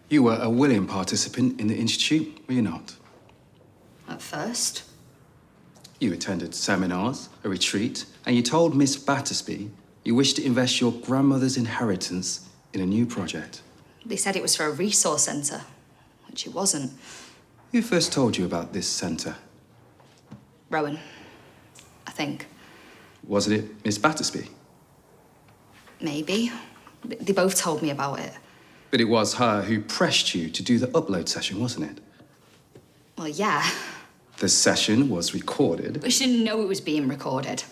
You were a willing participant in the Institute, were you not? At first. You attended seminars, a retreat, and you told Miss Battersby you wished to invest your grandmother's inheritance in a new project. They said it was for a resource centre, which it wasn't. Who first told you about this centre? Rowan, I think. Wasn't it Miss Battersby? Maybe. They both told me about it. But it was her who pressed you to do the upload session, wasn't it? Well, yeah. The session was recorded. But she didn't know it was being recorded.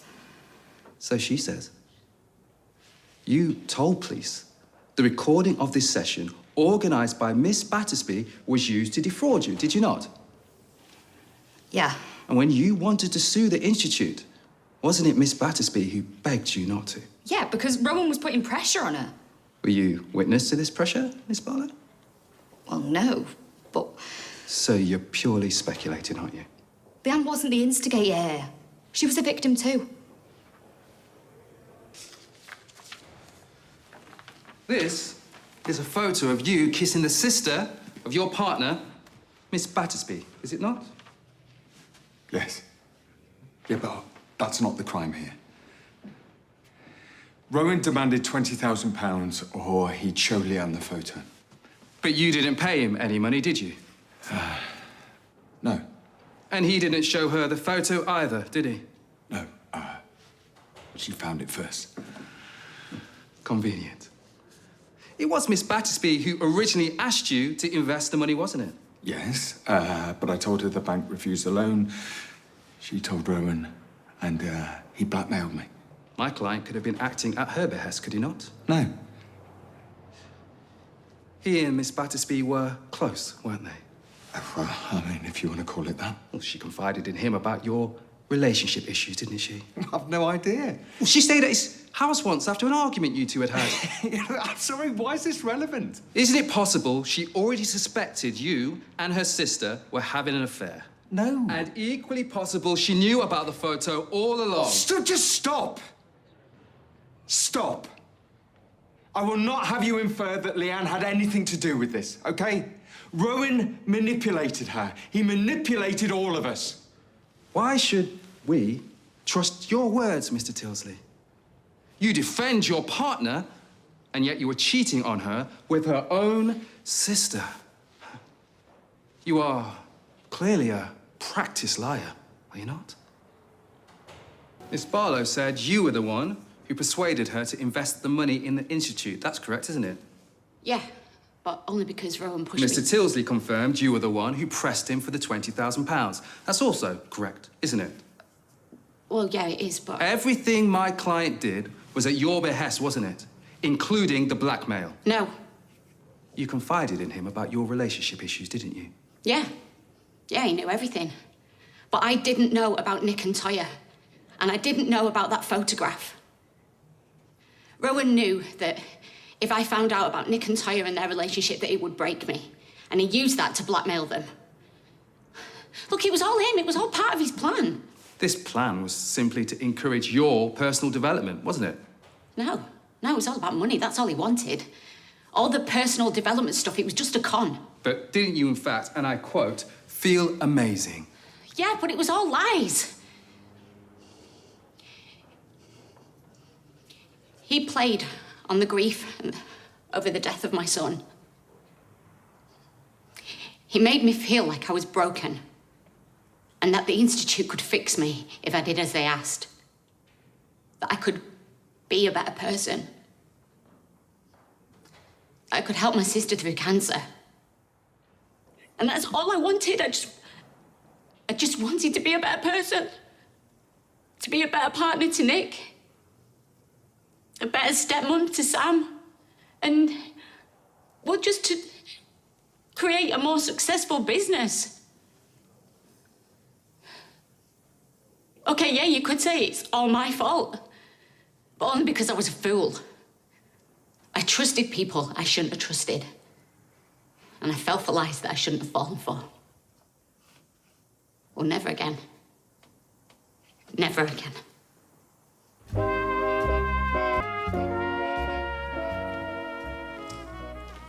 So she says. You told police the recording of this session, organised by Miss Battersby, was used to defraud you, did you not? Yeah. And when you wanted to sue the Institute, wasn't it Miss Battersby who begged you not to? Yeah, because Rowan was putting pressure on her. Were you witness to this pressure, Miss Barlow? Well, no, but... So you're purely speculating, aren't you? Leanne wasn't the instigator here. She was a victim too. This is a photo of you kissing the sister of your partner, Miss Battersby, is it not? Yes. Yeah, but that's not the crime here. Rowan demanded £20,000 or he'd show Leanne the photo. But you didn't pay him any money, did you? No. And he didn't show her the photo either, did he? No. She found it first. Convenient. It was Miss Battersby who originally asked you to invest the money, wasn't it? Yes, but I told her the bank refused the loan. She told Rowan, and he blackmailed me. My client could have been acting at her behest, could he not? No. He and Miss Battersby were close, weren't they? Well, I mean, if you want to call it that. Well, she confided in him about your relationship issues, didn't she? I've no idea. Well, she stayed at his house once after an argument you two had had. I'm sorry, why is this relevant? Isn't it possible she already suspected you and her sister were having an affair? No. And equally possible she knew about the photo all along. Just stop! Stop! I will not have you infer that Leanne had anything to do with this, okay? Rowan manipulated her. He manipulated all of us. Why should we trust your words, Mr. Tilsley? You defend your partner, and yet you were cheating on her with her own sister. You are clearly a practiced liar, are you not? Miss Barlow said you were the one who persuaded her to invest the money in the Institute. That's correct, isn't it? Yeah, but only because Rowan pushed me. Mr. Tilsley confirmed you were the one who pressed him for the £20,000. That's also correct, isn't it? Well, yeah, it is, but... Everything my client did was at your behest, wasn't it? Including the blackmail. No. You confided in him about your relationship issues, didn't you? Yeah. Yeah, he knew everything. But I didn't know about Nick and Toya. And I didn't know about that photograph. Rowan knew that if I found out about Nick and Toya and their relationship, that it would break me. And he used that to blackmail them. Look, it was all him. It was all part of his plan. This plan was simply to encourage your personal development, wasn't it? No. No, it was all about money. That's all he wanted. All the personal development stuff, it was just a con. But didn't you, in fact, and I quote, feel amazing? Yeah, but it was all lies. He played on the grief over the death of my son. He made me feel like I was broken and that the Institute could fix me if I did as they asked. That I could be a better person. I could help my sister through cancer. And that's all I wanted. I just wanted to be a better person. To be a better partner to Nick. A better stepmom to Sam. And, well, just to create a more successful business. Okay, yeah, you could say it's all my fault. But only because I was a fool. I trusted people I shouldn't have trusted. And I fell for lies that I shouldn't have fallen for. Well, never again. Never again.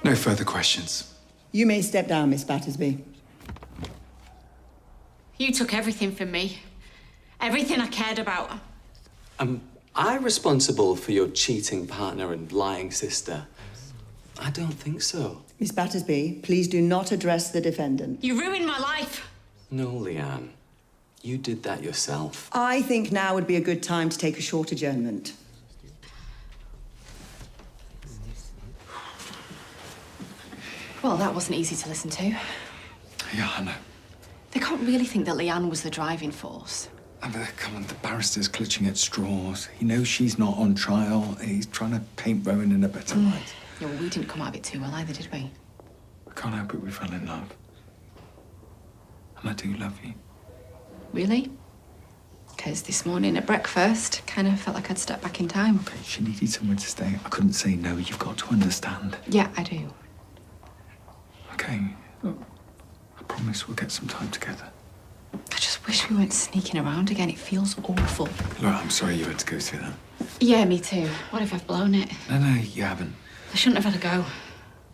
No further questions. You may step down, Miss Battersby. You took everything from me. Everything I cared about. Am I responsible for your cheating partner and lying sister? I don't think so. Miss Battersby, please do not address the defendant. You ruined my life. No, Leanne. You did that yourself. I think now would be a good time to take a short adjournment. Well, that wasn't easy to listen to. Yeah, I know. They can't really think that Leanne was the driving force. Oh, but come on, the barrister's clutching at straws. He knows she's not on trial. He's trying to paint Rowan in a better light. Yeah, well, we didn't come out of it too well either, did we? I can't help it, we fell in love. And I do love you. Really? Because this morning at breakfast, kind of felt like I'd stepped back in time. Okay, she needed somewhere to stay. I couldn't say no. You've got to understand. Yeah, I do. Okay, look, I promise we'll get some time together. I just wish we weren't sneaking around again. It feels awful. Look, I'm sorry you had to go through that. Yeah, me too. What if I've blown it? No, you haven't. I shouldn't have had a go.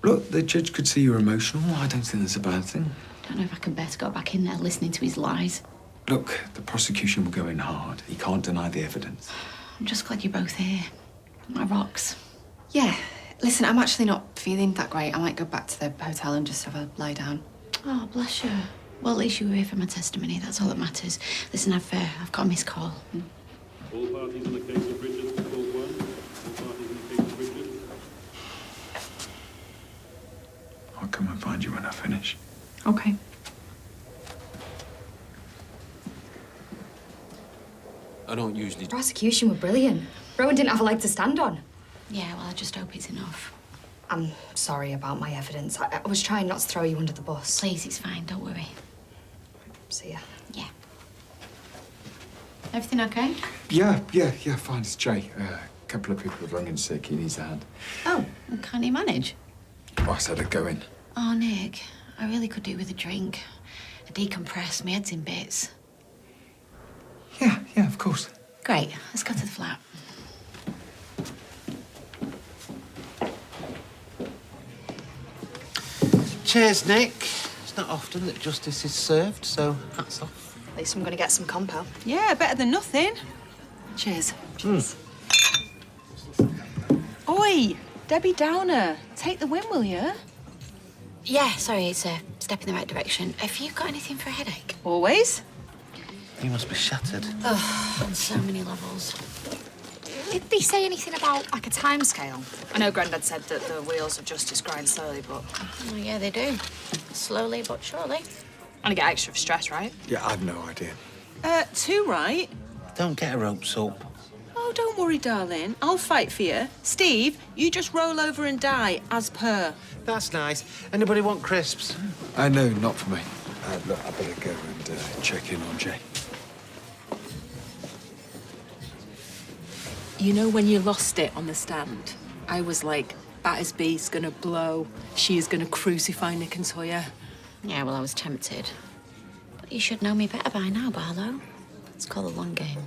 Look, the judge could see you're emotional. I don't think that's a bad thing. I don't know if I can bear to go back in there listening to his lies. Look, the prosecution will go in hard. He can't deny the evidence. I'm just glad you're both here. My rocks. Yeah. Listen, I'm actually not feeling that great. I might go back to the hotel and just have a lie down. Oh, bless you. Well, at least you were here for my testimony. That's all that matters. Listen, I've got a missed call. All parties in the case of Richards, call 1. All parties in the case of Richards. I'll come and find you when I finish. Okay. I don't usually... Prosecution were brilliant. Rowan didn't have a leg to stand on. Yeah, well, I just hope it's enough. I'm sorry about my evidence. I was trying not to throw you under the bus. Please, it's fine. Don't worry. See ya. Yeah. Everything okay? Yeah, fine. It's Jay. A couple of people have rung in sick. He needs a hand. Oh, and can't he manage? Oh, I said I'd go in. Oh, Nick, I really could do with a drink. A decompress. My head's in bits. Yeah, of course. Great. Let's go to the flat. Cheers, Nick. It's not often that justice is served, so hats off. At least I'm gonna get some compo. Yeah, better than nothing. Cheers. Oi, Debbie Downer, take the win, will you? Yeah, sorry, it's a step in the right direction. Have you got anything for a headache? Always. You must be shattered. On so many levels. Did they say anything about, like, a timescale? I know Grandad said that the wheels of justice grind slowly, but... Oh, yeah, they do. Slowly but surely. I get extra stress, right? Yeah, I've no idea. 2 right. Don't get a rope soap. Oh, don't worry, darling. I'll fight for you. Steve, you just roll over and die, as per. That's nice. Anybody want crisps? No, not for me. Look, I better go and check in on Jay. You know when you lost it on the stand? I was like, Battersby's gonna blow. She is gonna crucify Nick and Toya. Yeah, well, I was tempted. But you should know me better by now, Barlow. It's called the long game.